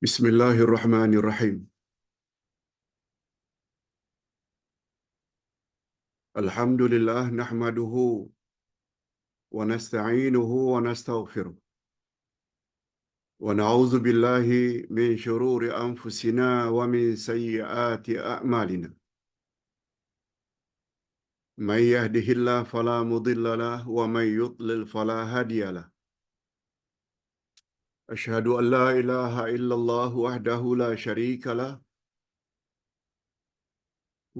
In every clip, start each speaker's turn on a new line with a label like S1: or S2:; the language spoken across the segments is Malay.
S1: Bismillahirrahmanirrahim. Alhamdulillah nahmaduhu wa nasta'inuhu wa nastaghfiruh. Wa na'udzu billahi min shururi anfusina wa min sayyiati a'malina. May yahdihillahu fala mudilla lahu wa may yudlil fala hadiya lahu. Asyhadu an la ilaha illallah wahdahu la syarika lahu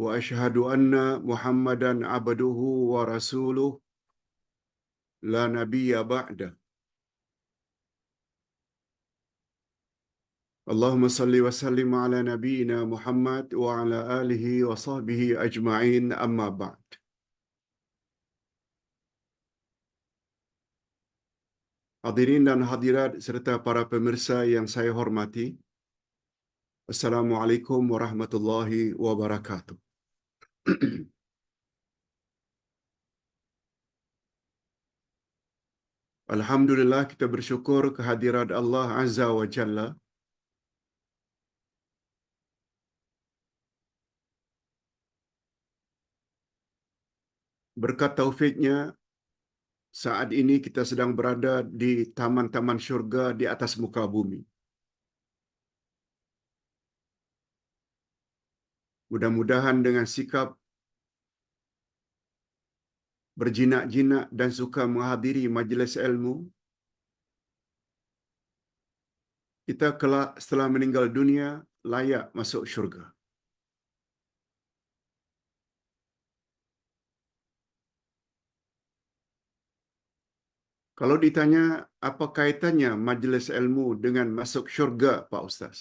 S1: wa asyhadu anna Muhammadan abduhu wa rasuluh la nabiyya ba'da. Allahumma salli wa sallim ala nabiyyina Muhammad wa ala alihi wa sahbihi ajma'in, amma ba'd. Hadirin dan hadirat serta para pemirsa yang saya hormati, Assalamualaikum warahmatullahi wabarakatuh. Alhamdulillah, kita bersyukur kehadirat Allah Azza wa Jalla berkat taufiknya. Saat ini kita sedang berada di taman-taman syurga di atas muka bumi. Mudah-mudahan dengan sikap berjinak-jinak dan suka menghadiri majlis ilmu, kita kelak setelah meninggal dunia layak masuk syurga. Kalau ditanya apa kaitannya majlis ilmu dengan masuk syurga, Pak Ustaz?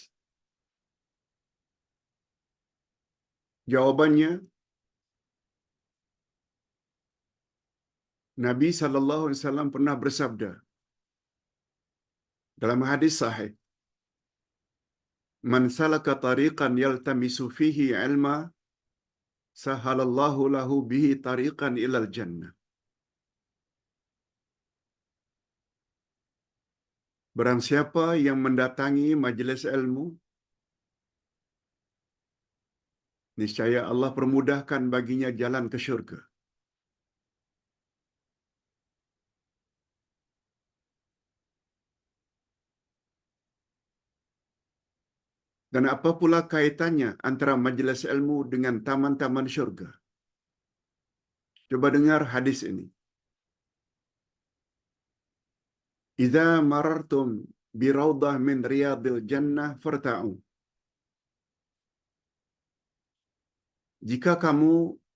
S1: Jawabannya, Nabi SAW pernah bersabda dalam hadis sahih, "Man salaka tariqan yaltamisu fihi ilma, sahalallahu lahu bihi tariqan ilal jannah." Barang siapa yang mendatangi majlis ilmu, niscaya Allah permudahkan baginya jalan ke syurga. Dan apa pula kaitannya antara majlis ilmu dengan taman-taman syurga? Coba dengar hadis ini. "Idza marartum bi raudhah min riyadil jannah farta'u." Jika kamu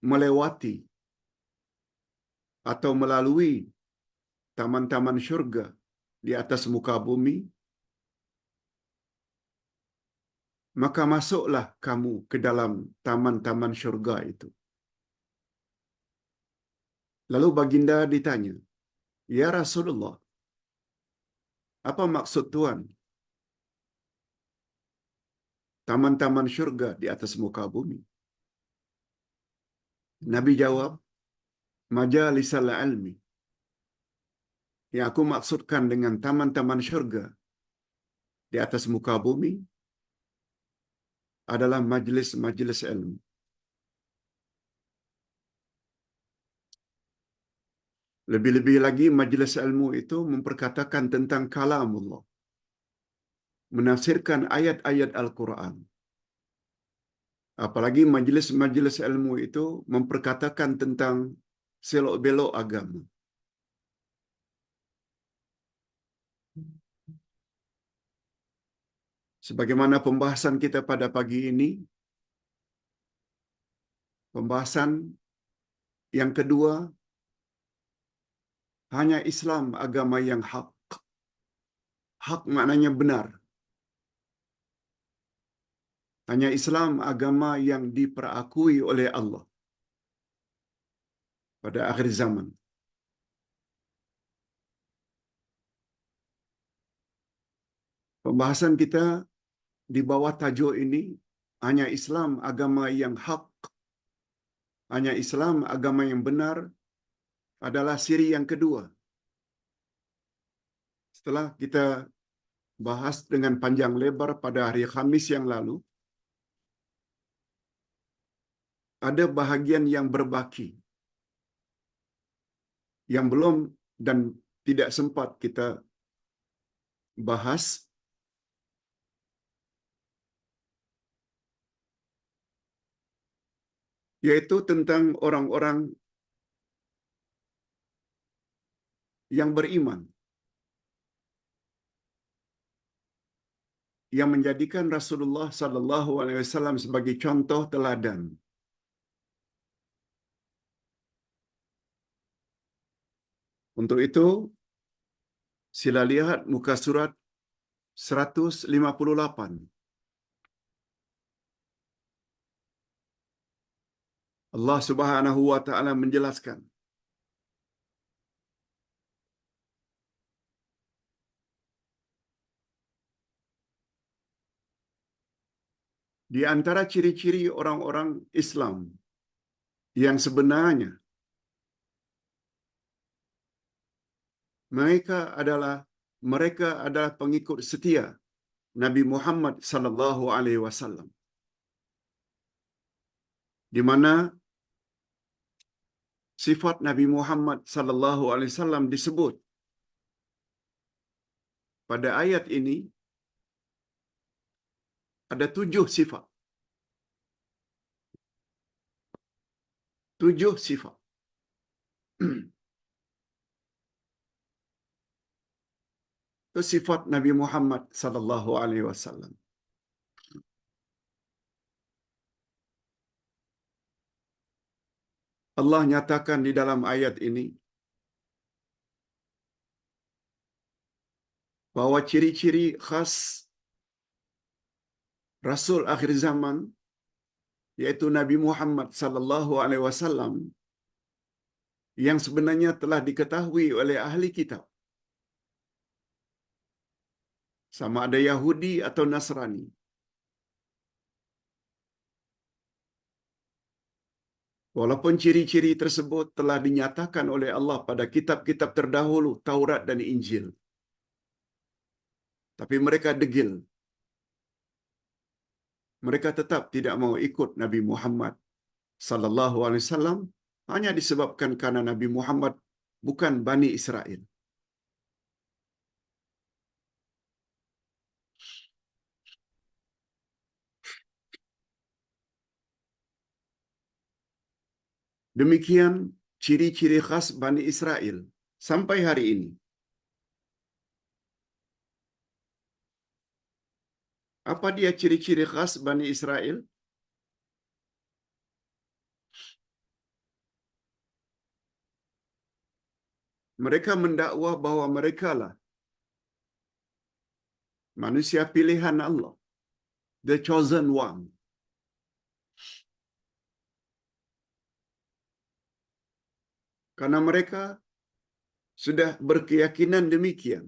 S1: melewati atau melalui taman-taman syurga di atas muka bumi, maka masuklah kamu ke dalam taman-taman syurga itu. Lalu baginda ditanya, "Ya Rasulullah, apa maksud Tuhan taman-taman syurga di atas muka bumi?" Nabi jawab, "Majalisal ilmi." Yang aku maksudkan dengan taman-taman syurga di atas muka bumi adalah majlis-majlis ilmu. Lebih-lebih lagi, majlis ilmu itu memperkatakan tentang kalamullah, menafsirkan ayat-ayat Al-Quran. Apalagi majlis-majlis ilmu itu memperkatakan tentang selok-belok agama. Sebagaimana pembahasan kita pada pagi ini, pembahasan yang kedua, hanya Islam agama yang hak. Hak maknanya benar. Hanya Islam agama yang diperakui oleh Allah pada akhir zaman. Pembahasan kita di bawah tajuk ini, hanya Islam agama yang hak, hanya Islam agama yang benar, adalah siri yang kedua. Setelah kita bahas dengan panjang lebar pada hari Khamis yang lalu, ada bahagian yang berbaki yang belum dan tidak sempat kita bahas, yaitu tentang orang-orang yang beriman, yang menjadikan Rasulullah sallallahu alaihi wasallam sebagai contoh teladan. Untuk itu, sila lihat muka surat 158. Allah Subhanahu wa taala menjelaskan, di antara ciri-ciri orang-orang Islam yang sebenarnya, mereka adalah pengikut setia Nabi Muhammad sallallahu alaihi wasallam, di mana sifat Nabi Muhammad sallallahu alaihi wasallam disebut pada ayat ini ada 7 sifat. 7 sifat. Itu sifat Nabi Muhammad sallallahu alaihi wasallam. Allah nyatakan di dalam ayat ini bahwa ciri-ciri khas Rasul akhir zaman, yaitu Nabi Muhammad sallallahu alaihi wasallam, yang sebenarnya telah diketahui oleh ahli kitab, sama ada Yahudi atau Nasrani. Walaupun ciri-ciri tersebut telah dinyatakan oleh Allah pada kitab-kitab terdahulu, Taurat dan Injil, tapi mereka degil. Mereka tetap tidak mau ikut Nabi Muhammad sallallahu alaihi wasallam hanya disebabkan karena Nabi Muhammad bukan Bani Israel. Demikian ciri-ciri khas Bani Israel sampai hari ini. Apa dia ciri-ciri khas Bani Israel? Mereka mendakwa bahwa merekalah manusia pilihan Allah, the chosen one. Karena mereka sudah berkeyakinan demikian.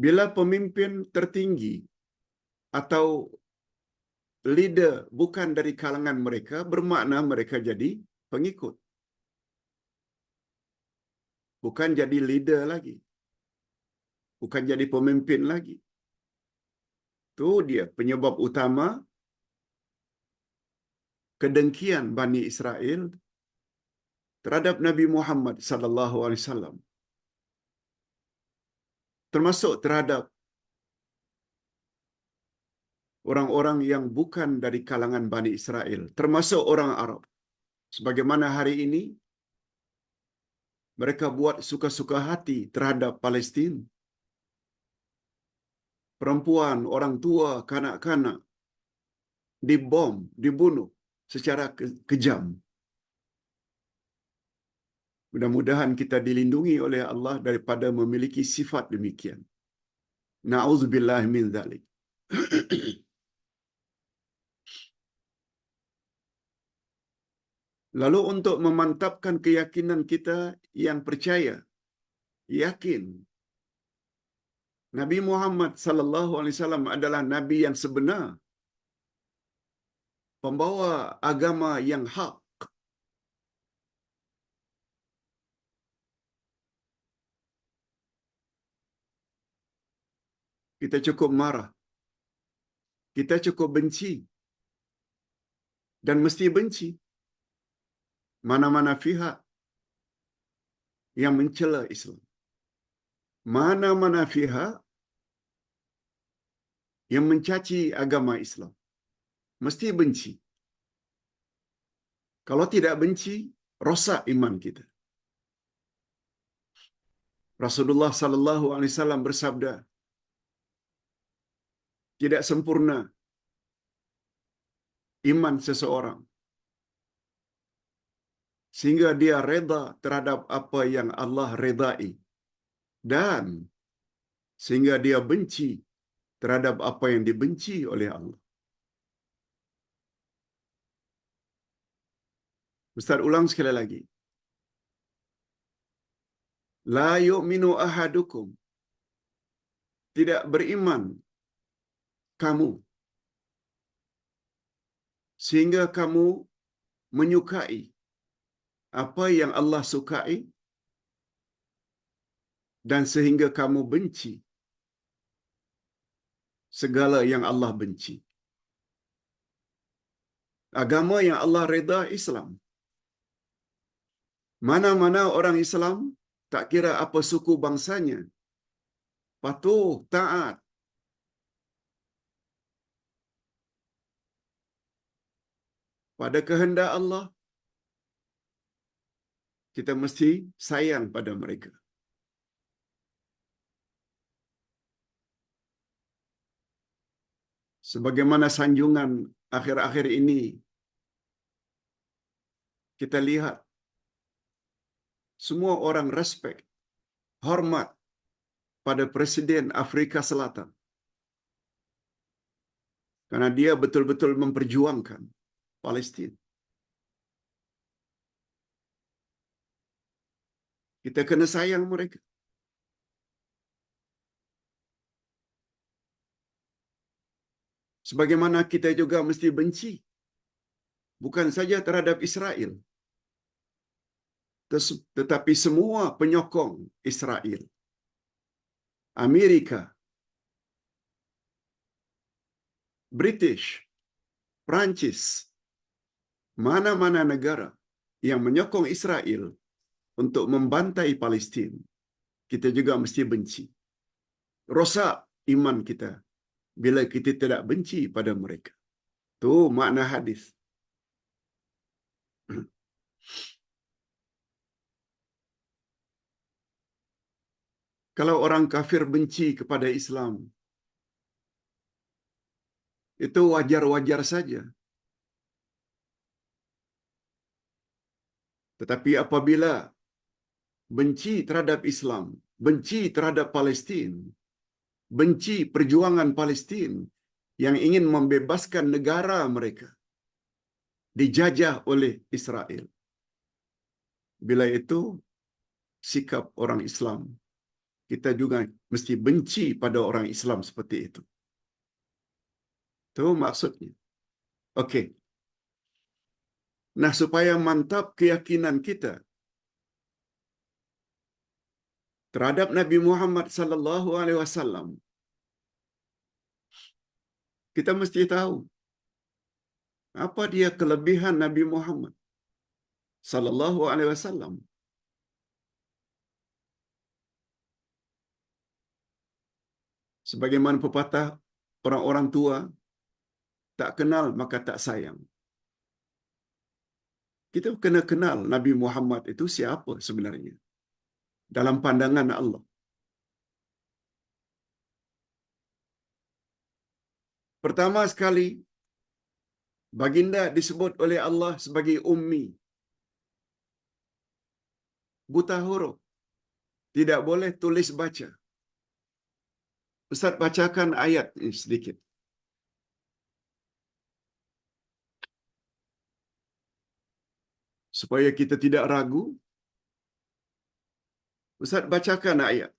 S1: Bila pemimpin tertinggi atau leader bukan dari kalangan mereka, bermakna mereka jadi pengikut. Bukan jadi leader lagi. Bukan jadi pemimpin lagi. Itu dia penyebab utama kedengkian Bani Israel terhadap Nabi Muhammad sallallahu alaihi wasallam. Termasuk terhadap orang-orang yang bukan dari kalangan Bani Israel, termasuk orang Arab. Sebagaimana hari ini mereka buat suka-suka hati terhadap Palestin. Perempuan, orang tua, kanak-kanak dibom, dibunuh secara kejam. Mudah-mudahan kita dilindungi oleh Allah daripada memiliki sifat demikian. Na'udzubillah min dzalik. Lalu untuk memantapkan keyakinan kita yang percaya, yakin Nabi Muhammad sallallahu alaihi wasallam adalah nabi yang sebenar, pembawa agama yang hak, kita cukup marah, kita cukup benci, dan mesti benci mana-mana pihak yang mencela Islam. Mana-mana pihak yang mencaci agama Islam. Mesti benci. Kalau tidak benci, rosak iman kita. Rasulullah sallallahu alaihi wasallam bersabda, tidak sempurna iman seseorang sehingga dia reda terhadap apa yang Allah redai, dan sehingga dia benci terhadap apa yang dibenci oleh Allah. Ustaz ulang sekali lagi. La yu'minu ahadukum. Tidak beriman kamu sehingga kamu menyukai apa yang Allah sukai, dan sehingga kamu benci segala yang Allah benci. Agama yang Allah reda Islam. Mana-mana orang Islam, tak kira apa suku bangsanya, patuh, taat pada kehendak Allah, kita mesti sayang pada mereka. Sebagaimana sanjungan akhir-akhir ini, kita lihat semua orang respect, hormat pada Presiden Afrika Selatan. Karena dia betul-betul memperjuangkan Palestin. Kita kena sayang mereka. Sebagaimana kita juga mesti benci, bukan saja terhadap Israel, tetapi semua penyokong Israel. Amerika, British, Prancis, mana-mana negara yang menyokong Israel untuk membantai Palestin, kita juga mesti benci. Rosak iman kita bila kita tidak benci pada mereka. Itu makna hadis. Kalau orang kafir benci kepada Islam, itu wajar-wajar saja. Tetapi apabila benci terhadap Islam, benci terhadap Palestin, benci perjuangan Palestin yang ingin membebaskan negara mereka dijajah oleh Israel, bila itu sikap orang Islam, kita juga mesti benci pada orang Islam seperti itu. Itu maksudnya. Okey. Nah, supaya mantap keyakinan kita terhadap Nabi Muhammad sallallahu alaihi wasallam, kita mesti tahu apa dia kelebihan Nabi Muhammad sallallahu alaihi wasallam. Sebagaimana pepatah orang-orang tua, tak kenal maka tak sayang. Kita kena kenal Nabi Muhammad itu siapa sebenarnya dalam pandangan Allah. Pertama sekali, baginda disebut oleh Allah sebagai ummi, buta huruf, tidak boleh tulis baca. Ustaz bacakan ayat ini sedikit, supaya kita tidak ragu. Ustaz bacakan ayat.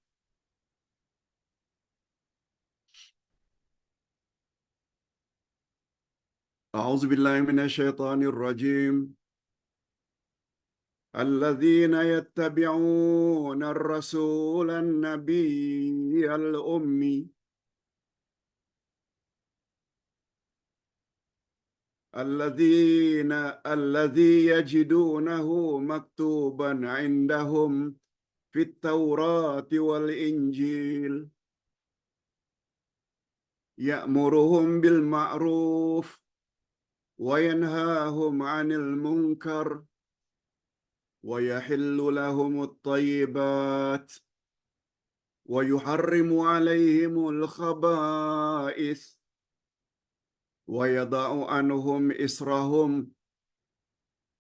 S1: A'udzubillahi minasyaitonir rajim. الذين يتبعون الرسول النبي الأمي الذين الذي يجدونه مكتوبا عندهم في التوراة والإنجيل يأمرهم بالمعروف وينهاهم عن المنكر ويحل لهم الطيبات ويحرم عليهم الخبائث ويضع عنهم إصرهم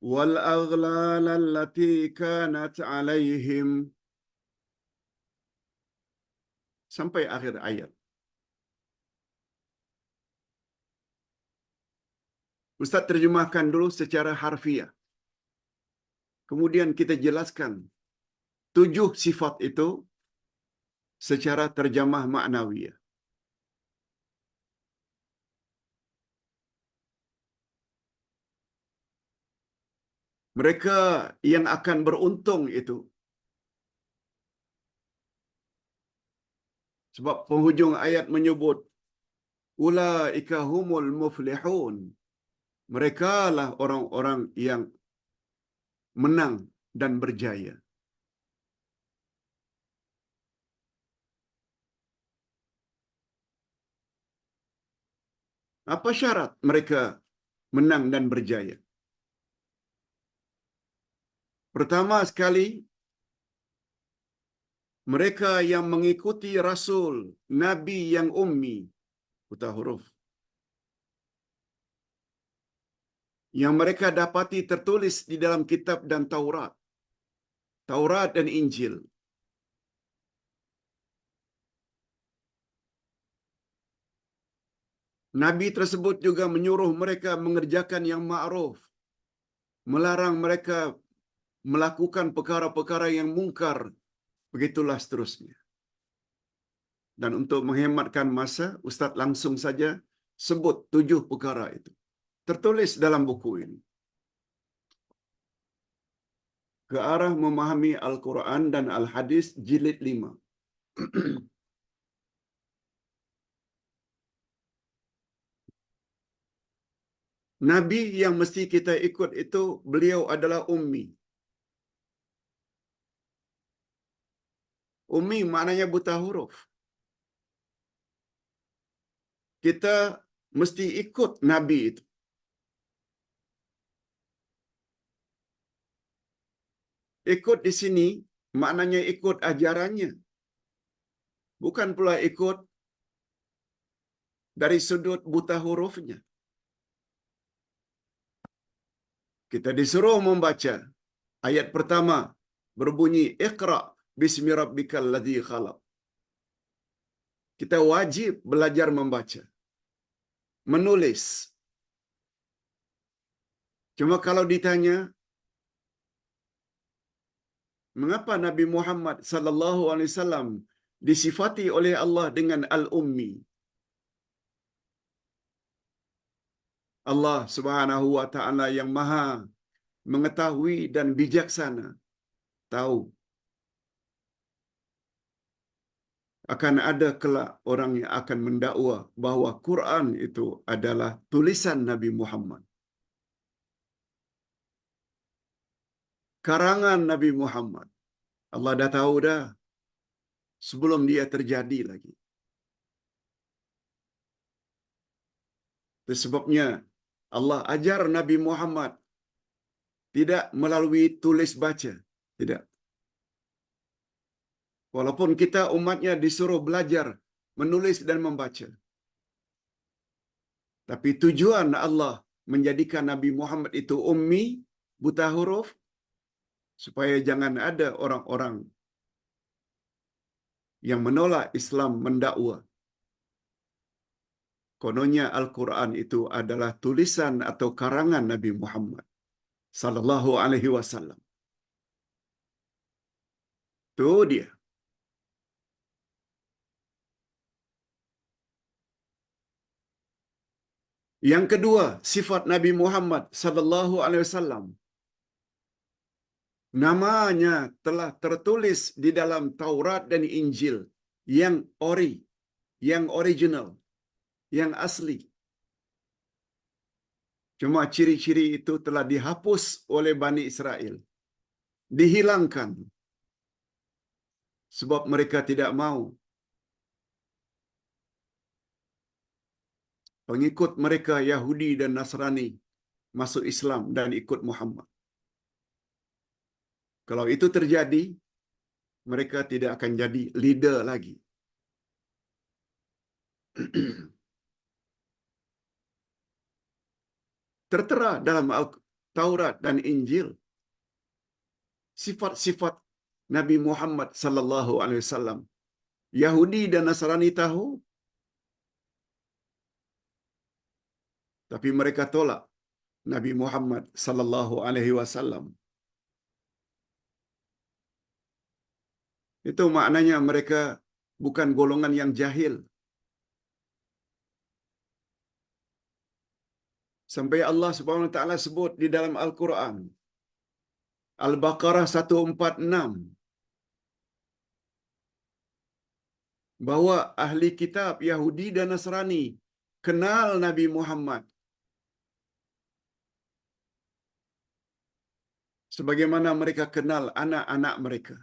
S1: والأغلال التي كانت عليهم. Sampai akhir ayat. Ustaz terjemahkan dulu secara harfiah. Kemudian kita jelaskan 7 sifat itu secara terjemah maknawiyah. Mereka yang akan beruntung itu, sebab penghujung ayat menyebut ulaika humul muflihun. Mereka lah orang-orang yang menang dan berjaya. Apa syarat mereka menang dan berjaya? Pertama sekali, mereka yang mengikuti Rasul, Nabi yang ummi, buta huruf, yang mereka dapati tertulis di dalam kitab dan Taurat dan Injil. Nabi tersebut juga menyuruh mereka mengerjakan yang ma'ruf, melarang mereka melakukan perkara-perkara yang mungkar, begitulah seterusnya. Dan untuk menghematkan masa, Ustaz langsung saja sebut 7 perkara itu. Tertulis dalam buku ini. Ke arah memahami Al-Quran dan Al-Hadis jilid 5. Nabi yang mesti kita ikut itu, beliau adalah ummi. Ummi maknanya buta huruf. Kita mesti ikut Nabi itu. Ikut di sini maknanya ikut ajarannya. Bukan pula ikut dari sudut buta hurufnya. Kita disuruh membaca. Ayat pertama berbunyi Iqra bismi rabbikal ladzi khalaq. Kita wajib belajar membaca, menulis. Cuma kalau ditanya, mengapa Nabi Muhammad sallallahu alaihi wasallam disifati oleh Allah dengan al-ummi? Allah Subhanahu wa taala yang Maha mengetahui dan bijaksana tahu akan ada kelak orang yang akan mendakwa bahawa Quran itu adalah tulisan Nabi Muhammad, karangan Nabi Muhammad. Allah dah tahu dah sebelum dia terjadi lagi. Itu sebabnya Allah ajar Nabi Muhammad tidak melalui tulis baca, tidak. Walaupun kita umatnya disuruh belajar menulis dan membaca. Tapi tujuan Allah menjadikan Nabi Muhammad itu ummi, buta huruf, supaya jangan ada orang-orang yang menolak Islam mendakwa kononnya Al-Quran itu adalah tulisan atau karangan Nabi Muhammad sallallahu alaihi wasallam. Itu dia. Yang kedua, sifat Nabi Muhammad sallallahu alaihi wasallam. Namanya telah tertulis di dalam Taurat dan Injil yang yang original, yang asli. Cuma ciri-ciri itu telah dihapus oleh Bani Israel. Dihilangkan. Sebab mereka tidak mau pengikut mereka Yahudi dan Nasrani masuk Islam dan ikut Muhammad. Kalau itu terjadi, mereka tidak akan jadi leader lagi. Tertera dalam Taurat dan Injil sifat-sifat Nabi Muhammad sallallahu alaihi wasallam. Yahudi dan Nasrani tahu, tapi mereka tolak Nabi Muhammad sallallahu alaihi wasallam. Itu maknanya mereka bukan golongan yang jahil. Sampai Allah Subhanahu wa taala sebut di dalam Al-Quran. Al-Baqarah 146. Bahwa ahli kitab Yahudi dan Nasrani kenal Nabi Muhammad. Sebagaimana mereka kenal anak-anak mereka.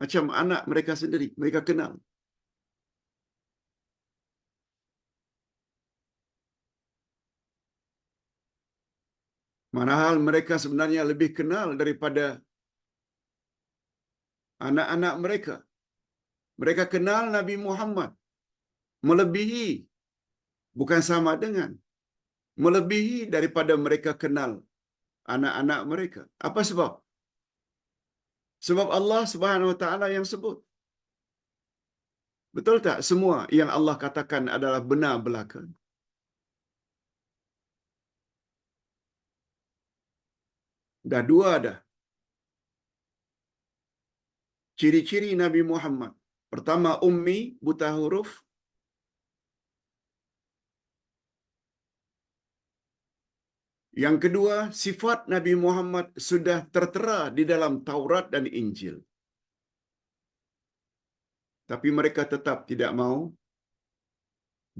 S1: Macam anak mereka sendiri, mereka kenal. Manahal mereka sebenarnya lebih kenal daripada anak-anak mereka. Mereka kenal Nabi Muhammad melebihi, bukan sama dengan, melebihi daripada mereka kenal anak-anak mereka. Apa sebab? Sebab Allah Subhanahu wa taala yang sebut. Betul tak semua yang Allah katakan adalah benar belaka? Dah dua dah. Ciri-ciri Nabi Muhammad. Pertama, ummi, buta huruf. Yang kedua, sifat Nabi Muhammad sudah tertera di dalam Taurat dan Injil. Tapi mereka tetap tidak mau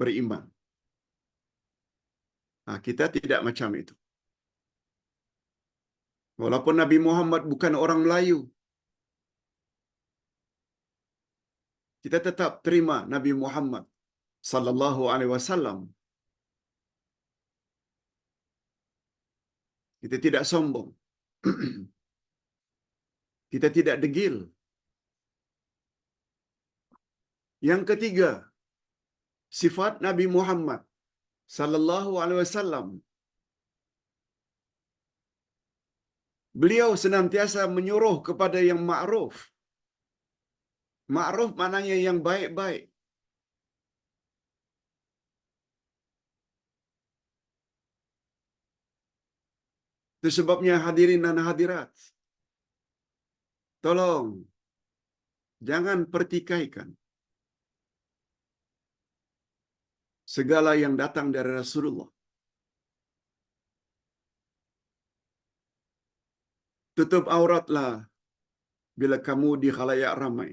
S1: beriman. Kita tidak macam itu. Walaupun Nabi Muhammad bukan orang Melayu, kita tetap terima Nabi Muhammad sallallahu alaihi wasallam. Kita tidak sombong. Kita tidak degil. Yang ketiga, sifat Nabi Muhammad sallallahu alaihi wasallam. Beliau senantiasa menyuruh kepada yang ma'ruf. Ma'ruf maknanya yang baik-baik. Itu sebabnya hadirin dan hadirat, tolong jangan pertikaikan segala yang datang dari Rasulullah. Tutup auratlah bila kamu di khalayak ramai.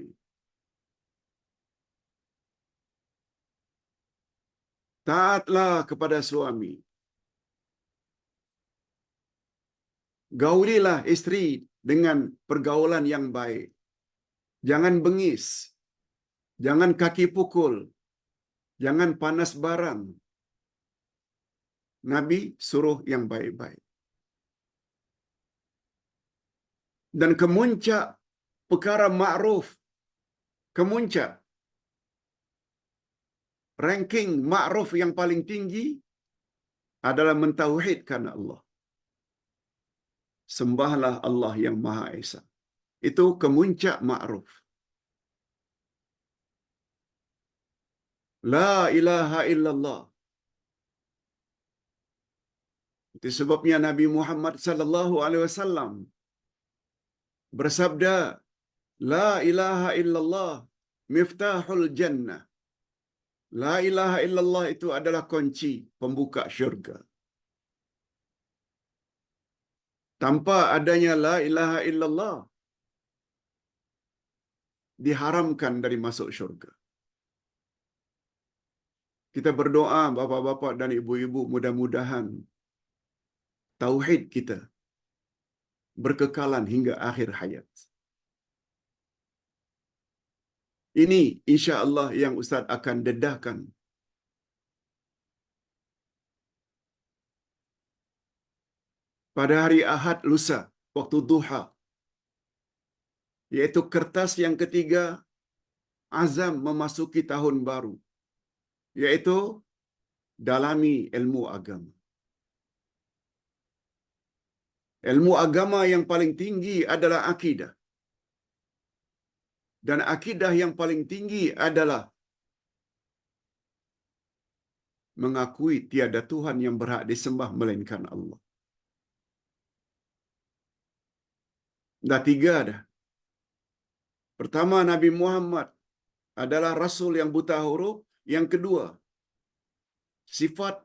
S1: Taatlah kepada suami. Gaulilah istri dengan pergaulan yang baik. Jangan bengis. Jangan kaki pukul. Jangan panas barang. Nabi suruh yang baik-baik. Dan kemuncak perkara ma'ruf, kemuncak ranking ma'ruf yang paling tinggi adalah mentauhidkan Allah. Sembahlah Allah yang Maha Esa. Itu kemuncak ma'ruf. La ilaha illallah. Itu sebabnya Nabi Muhammad sallallahu alaihi wasallam bersabda, La ilaha illallah miftahul jannah. La ilaha illallah itu adalah kunci pembuka syurga. Tanpa adanya la ilaha illallah, diharamkan dari masuk syurga. Kita berdoa bapa-bapa dan ibu-ibu, mudah-mudahan tauhid kita berkekalan hingga akhir hayat. Ini insya-Allah yang Ustaz akan dedahkan. Pada hari Ahad lusa, waktu duha, yaitu kertas yang ketiga azam memasuki tahun baru, yaitu dalami ilmu agama. Ilmu agama yang paling tinggi adalah akidah. Dan akidah yang paling tinggi adalah mengakui tiada Tuhan yang berhak disembah melainkan Allah. Dah tiga dah. Pertama, Nabi Muhammad adalah Rasul yang buta huruf. Yang kedua, sifat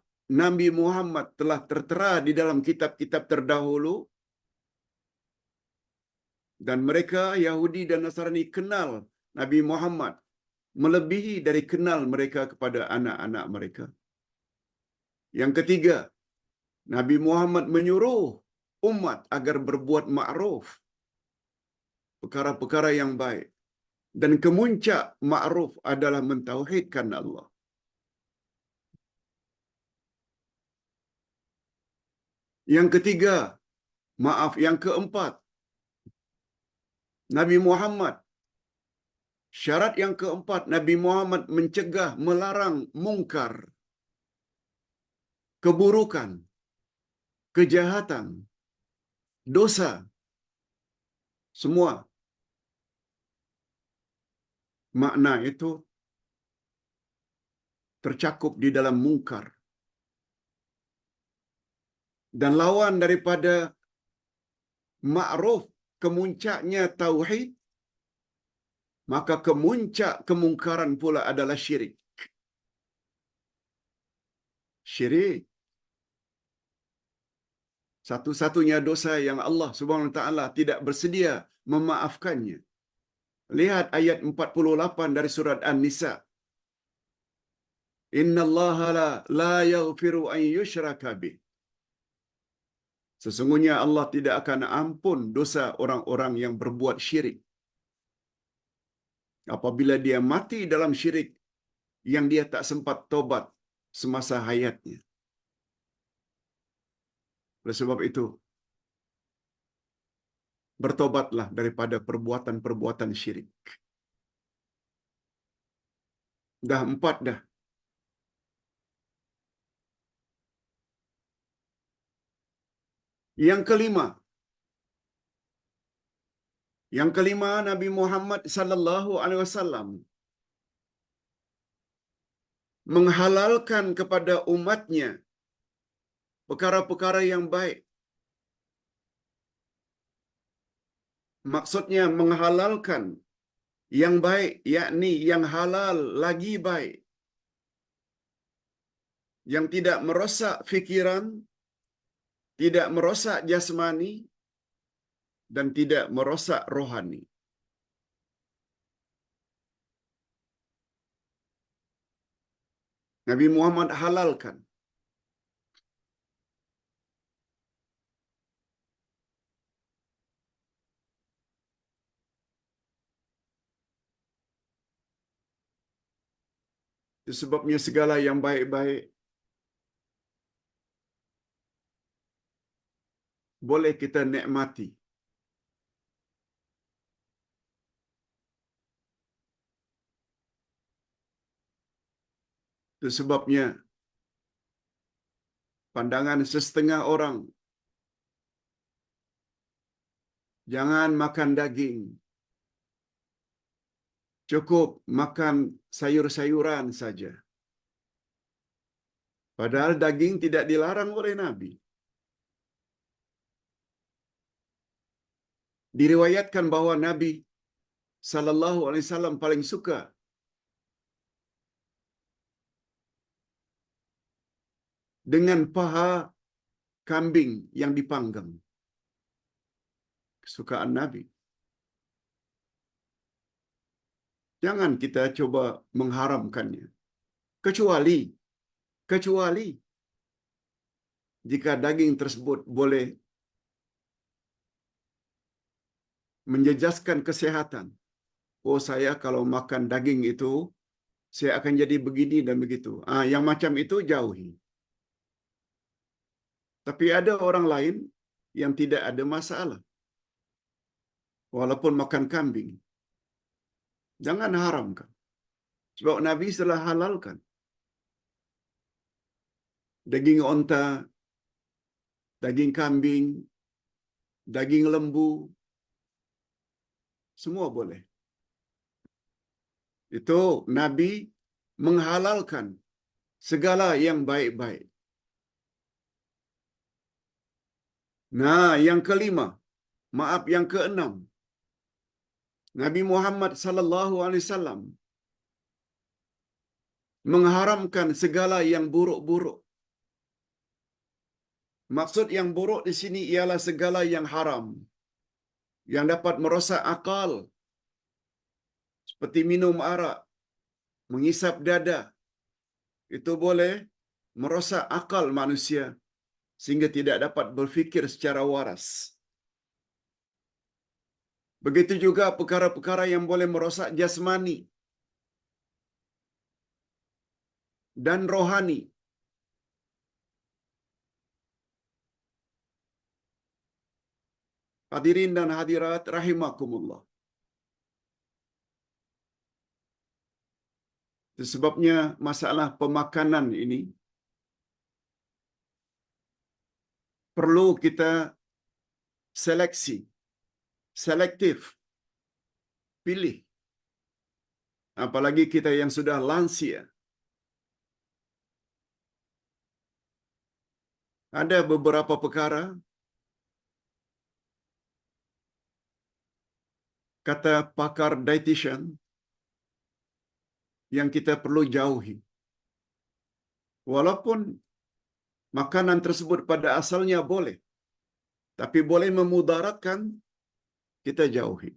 S1: Nabi Muhammad telah tertera di dalam kitab-kitab terdahulu. Dan mereka, Yahudi dan Nasrani, kenal Nabi Muhammad melebihi dari kenal mereka kepada anak-anak mereka. Yang ketiga, Nabi Muhammad menyuruh umat agar berbuat ma'ruf, perkara-perkara yang baik. Dan kemuncak ma'ruf adalah mentauhidkan Allah. Yang ketiga, yang keempat, Nabi Muhammad, syarat yang keempat, Nabi Muhammad mencegah, melarang mungkar, keburukan, kejahatan, dosa, semua. Makna itu tercakup di dalam mungkar. Dan lawan daripada ma'ruf, kemuncaknya tauhid, maka kemuncak kemungkaran pula adalah syirik. Syirik, satu-satunya dosa yang Allah Subhanahu wa taala tidak bersedia memaafkannya. Lihat ayat 48 dari surat An-Nisa. Innallaha la yaghfiru an yushraka bih. Sesungguhnya Allah tidak akan ampun dosa orang-orang yang berbuat syirik. Apabila dia mati dalam syirik yang dia tak sempat tobat semasa hayatnya. Oleh sebab itu, bertobatlah daripada perbuatan-perbuatan syirik. Dah 4 dah. Yang kelima, Nabi Muhammad sallallahu alaihi wasallam menghalalkan kepada umatnya perkara-perkara yang baik. Maksudnya menghalalkan yang baik, yakni yang halal lagi baik. Yang tidak merosak fikiran, tidak merosak jasmani, dan tidak merosak rohani. Nabi Muhammad halalkan. Itu sebabnya segala yang baik-baik boleh kita nikmati. Itu sebabnya pandangan sesetengah orang, jangan makan daging, cukup makan sayur-sayuran saja. Padahal daging tidak dilarang oleh Nabi. Diriwayatkan bahwa Nabi sallallahu alaihi wasallam paling suka dengan paha kambing yang dipanggang. Kesukaan Nabi. Jangan kita coba mengharamkannya. kecuali kecuali jika daging tersebut boleh menjejaskan kesehatan. Oh, saya kalau makan daging itu saya akan jadi begini dan begitu. Yang macam itu jauhi. Tapi ada orang lain yang tidak ada masalah walaupun makan kambing. Jangan haramkan. Sebab Nabi telah halalkan. Daging onta, daging kambing, daging lembu, semua boleh. Itu Nabi menghalalkan segala yang baik-baik. Nah, yang kelima, yang keenam. Nabi Muhammad sallallahu alaihi wasallam mengharamkan segala yang buruk-buruk. Maksud yang buruk di sini ialah segala yang haram, yang dapat merosak akal, seperti minum arak, mengisap dada. Itu boleh merosak akal manusia sehingga tidak dapat berfikir secara waras. Begitu juga perkara-perkara yang boleh merosak jasmani dan rohani. Hadirin dan hadirat rahimakumullah. Itu sebabnya masalah pemakanan ini perlu kita seleksi, selektif, pilih. Apalagi kita yang sudah lansia. Ada beberapa perkara, kata pakar dietitian, yang kita perlu jauhi. Walaupun makanan tersebut pada asalnya boleh, tapi boleh memudaratkan, kita jauhi.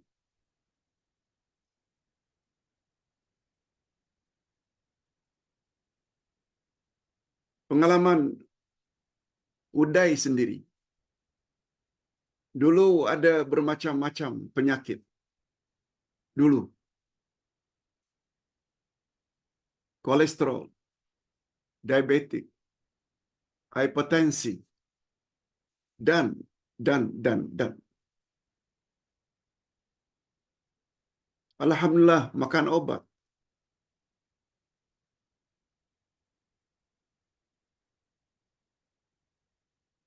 S1: Pengalaman Uday sendiri. Dulu ada bermacam-macam penyakit. Dulu. Kolesterol, diabetik, hipertensi, dan. Alhamdulillah makan obat.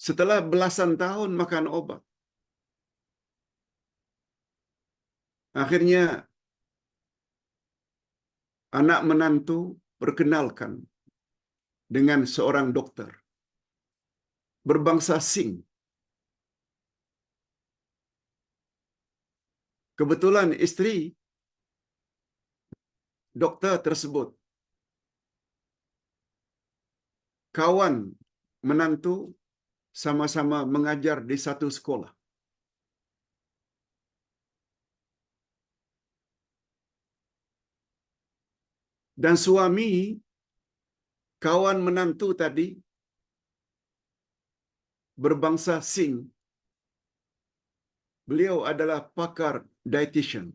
S1: Setelah belasan tahun makan obat, akhirnya anak menantu perkenalkan dengan seorang dokter berbangsa Sing. Kebetulan istri dokter tersebut kawan menantu, sama-sama mengajar di satu sekolah. Dan suami kawan menantu tadi berbangsa Sing. Beliau adalah pakar dietitian,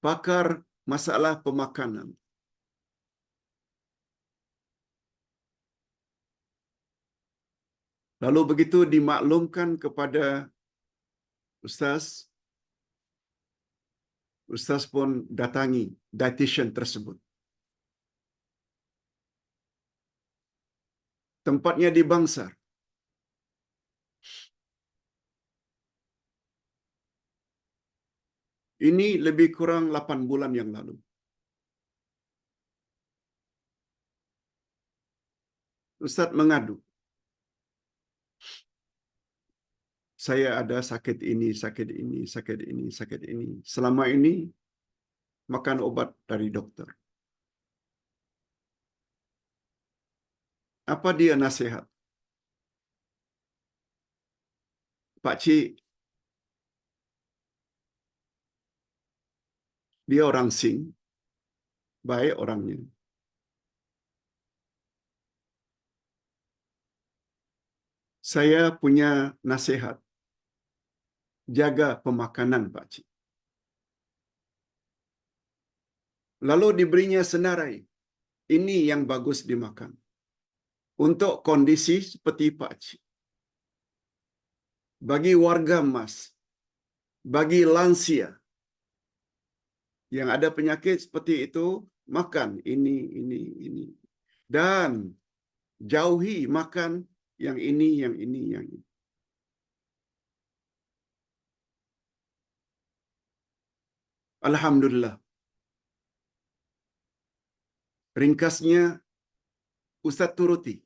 S1: pakar masalah pemakanan. Lalu begitu dimaklumkan kepada Ustaz, Ustaz pun datangi dietitian tersebut. Tempatnya di Bangsar. Ini lebih kurang 8 bulan yang lalu. Ustaz mengadu. Saya ada sakit ini, sakit ini, sakit ini, sakit ini. Selama ini makan obat dari dokter. Apa dia nasihat? Pak Cik, dia orang Sing, baik orangnya. Saya punya nasihat. Jaga pemakanan, Pak Cik. Lalu diberinya senarai. Ini yang bagus dimakan. Untuk kondisi seperti Pak Cik. Bagi warga emas. Bagi lansia. Yang ada penyakit seperti itu, makan ini. Dan jauhi makan yang ini. Alhamdulillah. Ringkasnya, Ustaz turuti.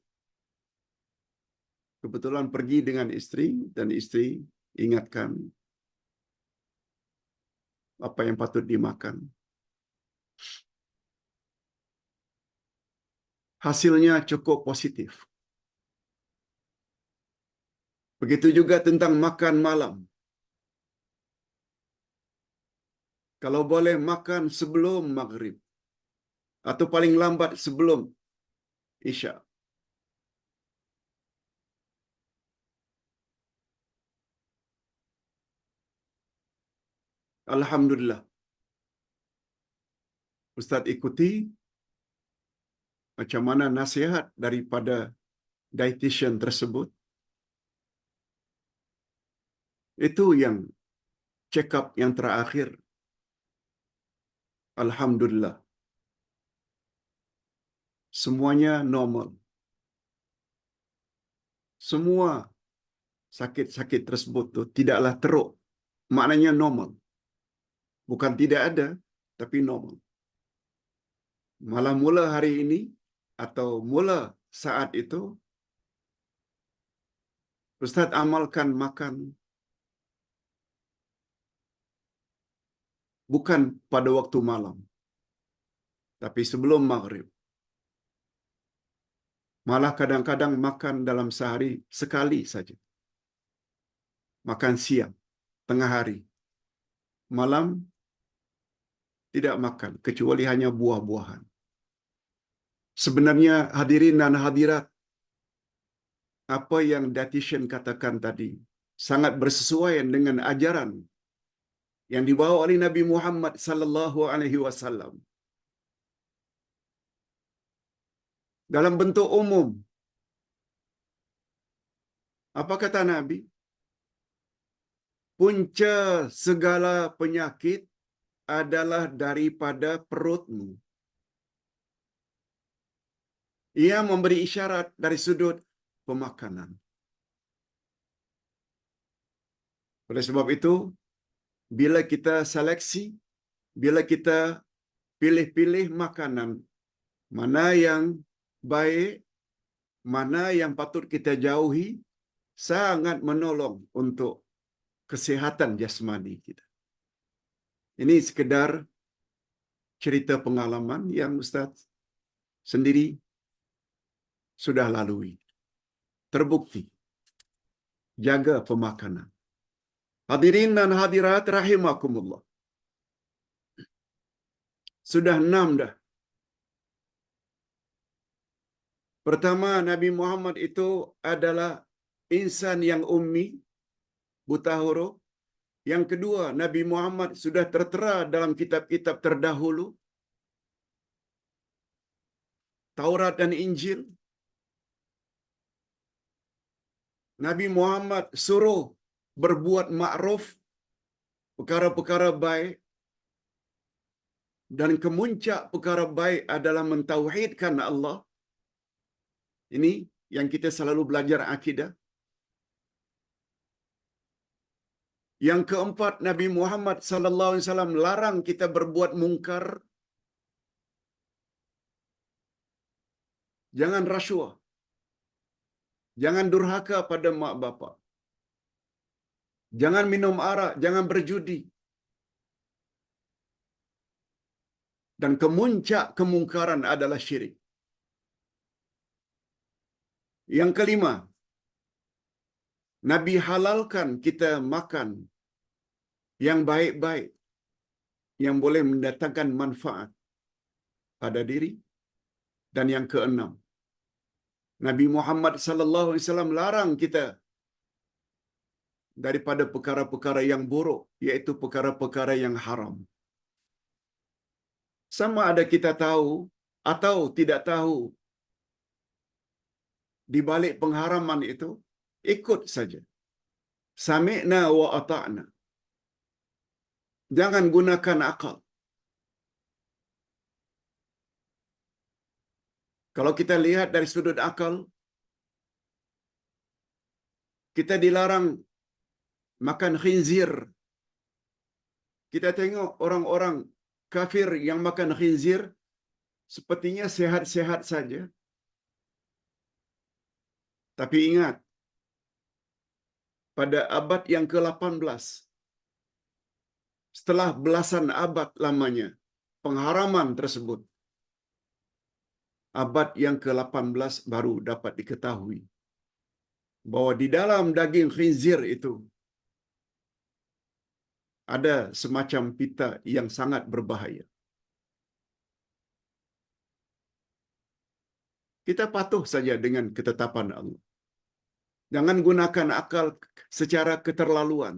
S1: Kebetulan pergi dengan istri, dan istri ingatkan apa yang patut dimakan. Hasilnya cukup positif. Begitu juga tentang makan malam. Kalau boleh makan sebelum maghrib. Atau paling lambat sebelum Isya. Alhamdulillah. Ustaz ikuti macam mana nasihat daripada dietitian tersebut. Itu yang check up yang terakhir. Alhamdulillah. Semuanya normal. Semua sakit-sakit tersebut tu tidaklah teruk. Maknanya normal. Bukan tidak ada, tapi normal. Malah mula hari ini atau mula saat itu, Ustaz amalkan makan bukan pada waktu malam, tapi sebelum maghrib. Malah kadang-kadang makan dalam sehari sekali saja. Makan siang, tengah hari. Malam tidak makan, kecuali hanya buah-buahan. Sebenarnya hadirin dan hadirat, apa yang dietitian katakan tadi sangat bersesuaian dengan ajaran yang dibawa oleh Nabi Muhammad sallallahu alaihi wasallam. Dalam bentuk umum, apa kata Nabi? Punca segala penyakit adalah daripada perutmu. Ia memberi isyarat dari sudut pemakanan. Oleh sebab itu, bila kita seleksi, bila kita pilih-pilih makanan, mana yang baik, mana yang patut kita jauhi, sangat menolong untuk kesihatan jasmani kita. Ini sekedar cerita pengalaman yang Ustaz sendiri sudah lalui. Terbukti. Jaga pemakanan. Hadirin dan hadirat rahimakumullah. Sudah 6 dah. Pertama, Nabi Muhammad itu adalah insan yang ummi, buta huruf. Yang kedua, Nabi Muhammad sudah tertera dalam kitab-kitab terdahulu, Taurat dan Injil. Nabi Muhammad suruh berbuat ma'ruf, perkara-perkara baik, dan kemuncak perkara baik adalah mentauhidkan Allah. Ini yang kita selalu belajar akidah. Yang keempat, Nabi Muhammad sallallahu alaihi wasallam larang kita berbuat mungkar. Jangan rasuah. Jangan durhaka pada mak bapak. Jangan minum arak, jangan berjudi. Dan kemuncak kemungkaran adalah syirik. Yang kelima, Nabi halalkan kita makan yang baik-baik, yang boleh mendatangkan manfaat pada diri. Dan yang keenam, Nabi Muhammad sallallahu alaihi wasallam larang kita daripada perkara-perkara yang buruk, iaitu perkara-perkara yang haram. Sama ada kita tahu atau tidak tahu di balik pengharaman itu, ikut saja. Sami'na wa ata'na. Jangan gunakan akal. Kalau kita lihat dari sudut akal, kita dilarang makan khinzir. Kita tengok orang-orang kafir yang makan khinzir sepertinya sehat-sehat saja. Tapi ingat, pada abad yang ke-18, setelah belasan abad lamanya pengharaman tersebut, abad yang ke-18 baru dapat diketahui bahwa di dalam daging khinzir itu ada semacam pita yang sangat berbahaya. Kita patuh saja dengan ketetapan Allah. Jangan gunakan akal secara keterlaluan.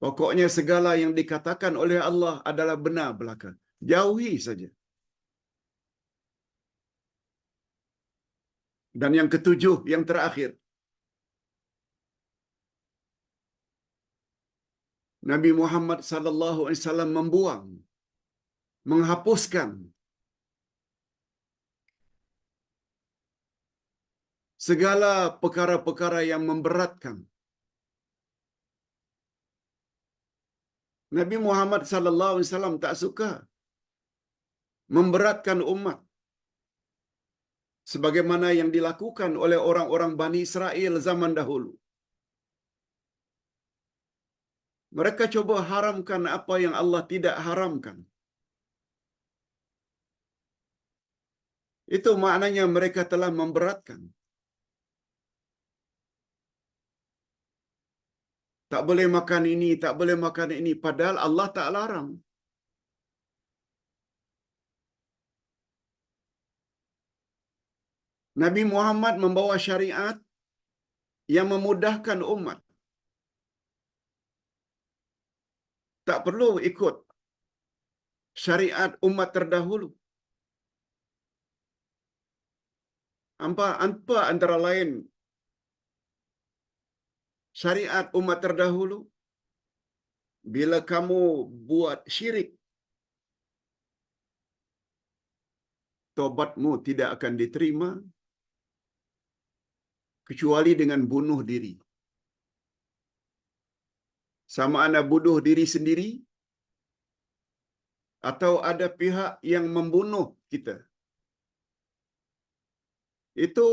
S1: Pokoknya segala yang dikatakan oleh Allah adalah benar belaka. Jauhi saja. Dan yang ketujuh, yang terakhir, Nabi Muhammad sallallahu alaihi wasallam membuang, menghapuskan segala perkara-perkara yang memberatkan. Nabi Muhammad sallallahu alaihi wasallam tak suka memberatkan umat sebagaimana yang dilakukan oleh orang-orang Bani Israel zaman dahulu. Mereka coba haramkan apa yang Allah tidak haramkan. Itu maknanya mereka telah memberatkan. Tak boleh makan ini, tak boleh makan ini. Padahal Allah tak larang. Nabi Muhammad membawa syariat yang memudahkan umat. Tak perlu ikut syariat umat terdahulu. Apa antara lain syariat umat terdahulu? Bila kamu buat syirik, tobatmu tidak akan diterima kecuali dengan bunuh diri. Sama ada bunuh diri sendiri atau ada pihak yang membunuh kita. Itu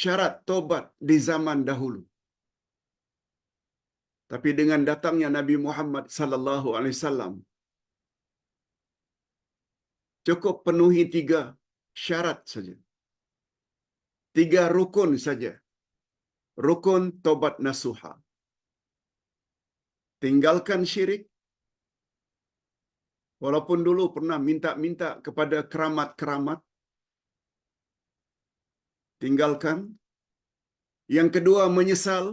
S1: syarat tobat di zaman dahulu. Tapi dengan datangnya Nabi Muhammad sallallahu alaihi wasallam, cukup penuhi 3 syarat saja. 3 rukun saja. Rukun tobat nasuha. Tinggalkan syirik. Walaupun dulu pernah minta-minta kepada keramat-keramat. Tinggalkan. Yang kedua, menyesal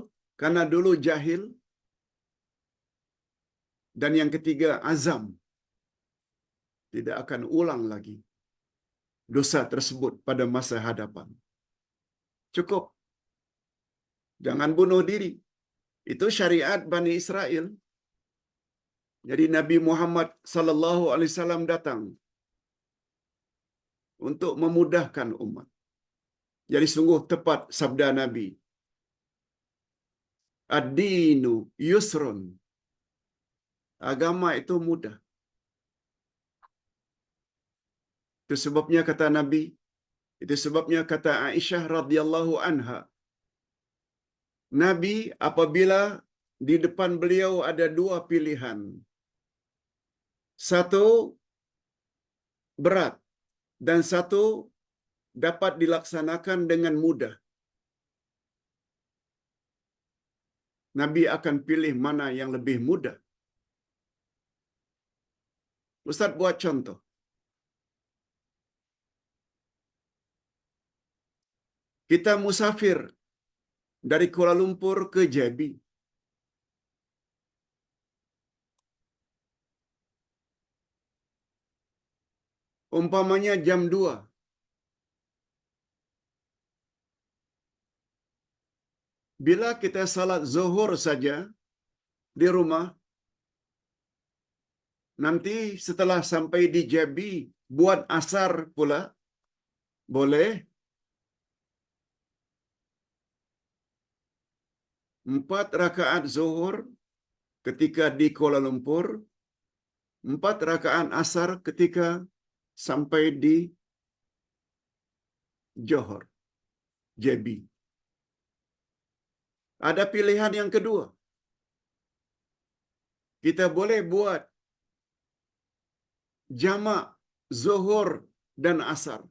S1: karena dulu jahil. Dan yang ketiga, azam. Tidak akan ulang lagi dosa tersebut pada masa hadapan. Cukup. Jangan bunuh diri. Itu syariat Bani Israel. Jadi Nabi Muhammad sallallahu alaihi wasallam datang untuk memudahkan umat. Jadi sungguh tepat sabda Nabi. Ad-dinu yusrun. Agama itu mudah. Itu sebabnya kata Nabi, itu sebabnya kata Aisyah radhiyallahu anha, Nabi apabila di depan beliau ada 2 pilihan. Satu berat dan satu dapat dilaksanakan dengan mudah. Nabi akan pilih mana yang lebih mudah. Ustaz buat contoh. Kita musafir dari Kuala Lumpur ke JB. Umpamanya jam 2. Bila kita salat zuhur saja di rumah, nanti setelah sampai di JB buat asar pula, boleh. 4 rakaat zuhur ketika di Kuala Lumpur, 4 rakaat asar ketika sampai di Johor, JB. Ada pilihan yang kedua. Kita boleh buat jamak zuhur dan asar.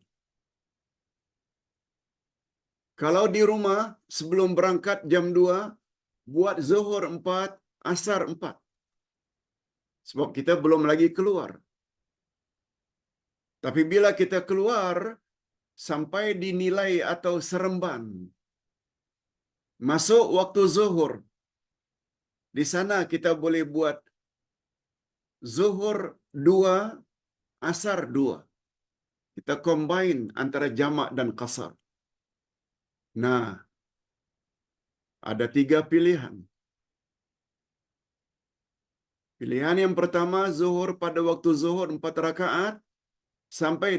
S1: Kalau di rumah sebelum berangkat jam 2, buat zuhur 4, asar 4. Sebab kita belum lagi keluar. Tapi bila kita keluar sampai di Nilai atau Seremban, masuk waktu zuhur, di sana kita boleh buat zuhur 2, asar 2. Kita combine antara jamak dan qasar. Nah, ada 3 pilihan. Pilihan yang pertama, zuhur pada waktu zuhur 4 rakaat, sampai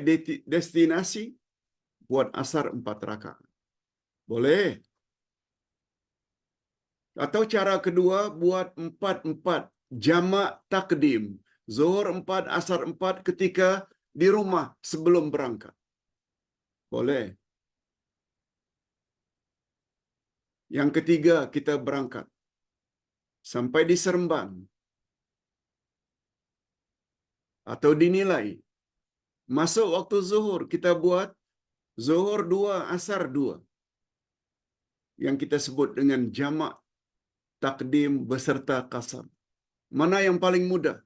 S1: destinasi, buat asar 4 rakaat. Boleh. Atau cara kedua, buat 4-4 jamak takdim. Zuhur 4, asar 4 ketika di rumah sebelum berangkat. Boleh. Yang ketiga, kita berangkat sampai di Seremban atau dinilai. Masuk waktu zuhur, kita buat zuhur 2, asar 2. Yang kita sebut dengan jamak takdim beserta qasar. Mana yang paling mudah?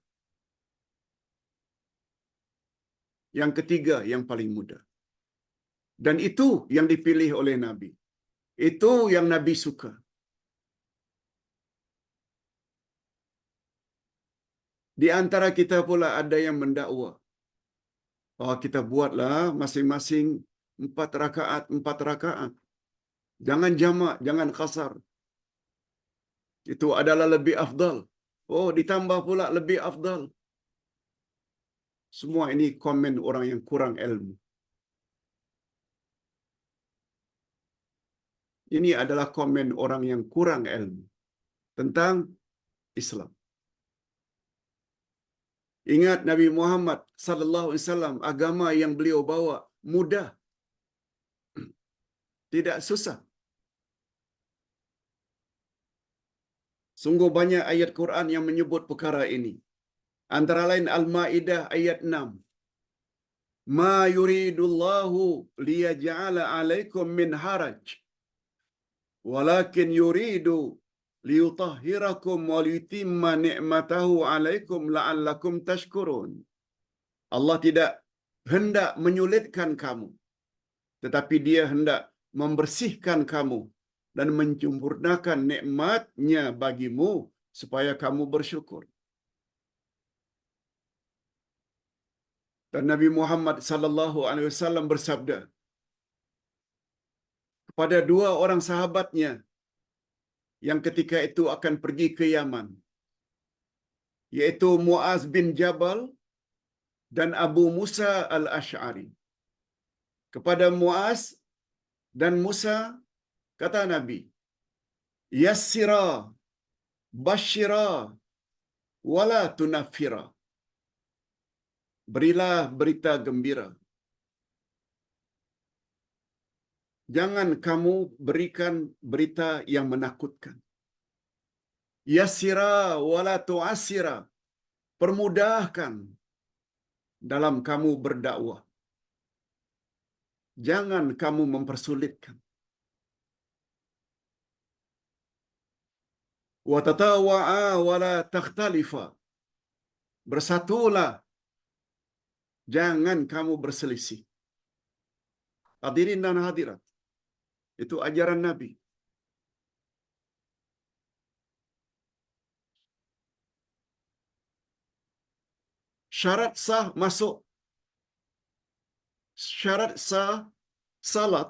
S1: Yang ketiga yang paling mudah. Dan itu yang dipilih oleh Nabi. Itu yang Nabi suka. Di antara kita pula ada yang mendakwa, oh, kita buatlah masing-masing 4 rakaat, 4 rakaat. Jangan jamak, jangan qasar. Itu adalah lebih afdal. Oh, ditambah pula lebih afdal. Semua ini komen orang yang kurang ilmu. Ini adalah komen orang yang kurang ilmu tentang Islam. Ingat Nabi Muhammad sallallahu alaihi wasallam, agama yang beliau bawa mudah. Tidak susah. Sungguh banyak ayat Quran yang menyebut perkara ini. Antara lain Al-Maidah ayat 6. Ma yuridullahu liyaj'ala 'alaikum min haraj, walakin yuridu liyutahhirakum wa liyutimma ni'matahu 'alaikum la'allakum tashkurun. Allah tidak hendak menyulitkan kamu, tetapi Dia hendak membersihkan kamu dan menyempurnakan nikmat-Nya bagimu supaya kamu bersyukur. Dan Nabi Muhammad sallallahu alaihi wasallam bersabda kepada 2 orang sahabatnya yang ketika itu akan pergi ke Yaman, yaitu Muaz bin Jabal dan Abu Musa al-Ash'ari. Kepada Muaz dan Musa kata Nabi, yassira basyira wala tunaffira. Berilah berita gembira. Jangan kamu berikan berita yang menakutkan. Yassira wala tu'assira. Permudahkan dalam kamu berdakwah. Jangan kamu mempersulitkan. Wa tatawa'a wala takhtalifa. Bersatulah. Jangan kamu berselisih. Hadirin dan hadirat, Itu ajaran Nabi. Syarat sah salat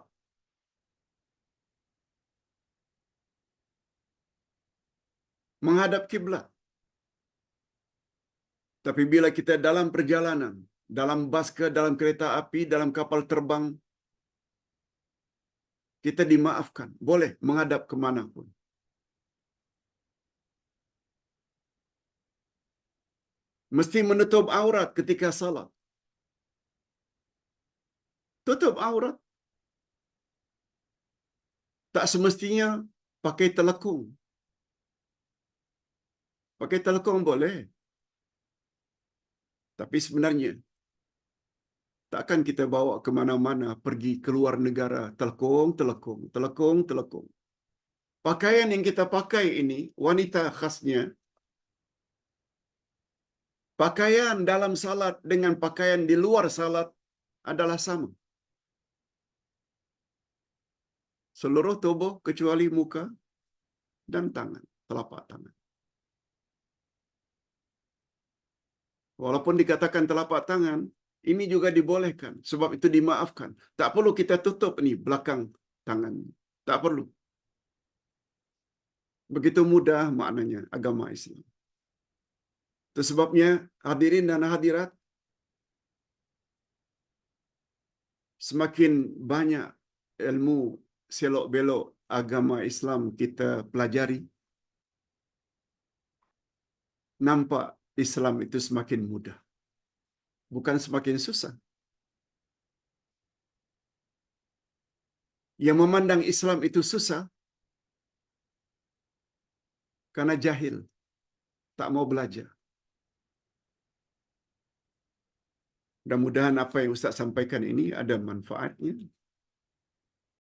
S1: menghadap kiblat. Tapi bila kita dalam perjalanan, dalam bas ke dalam kereta api, dalam kapal terbang, kita dimaafkan, boleh menghadap kemanapun. Mesti menutup aurat ketika salat. Tutup aurat. Tak semestinya pakai telekung. Pakai telekung boleh. Tapi sebenarnya, takkan kita bawa ke mana-mana, pergi keluar negara, telekung. Pakaian yang kita pakai ini, wanita khasnya, pakaian dalam salat dengan pakaian di luar salat adalah sama. Seluruh tubuh kecuali muka dan tangan, telapak tangan. Walaupun dikatakan telapak tangan, ini juga dibolehkan. Sebab itu dimaafkan. Tak perlu kita tutup ini belakang tangan. Tak perlu. Begitu mudah maknanya agama Islam. Itu sebabnya hadirin dan hadirat, semakin banyak ilmu selok-belok agama Islam kita pelajari, nampak Islam itu semakin mudah. Bukan semakin susah. Yang memandang Islam itu susah karena jahil, tak mau belajar. Mudah-mudahan apa yang Ustaz sampaikan ini ada manfaatnya.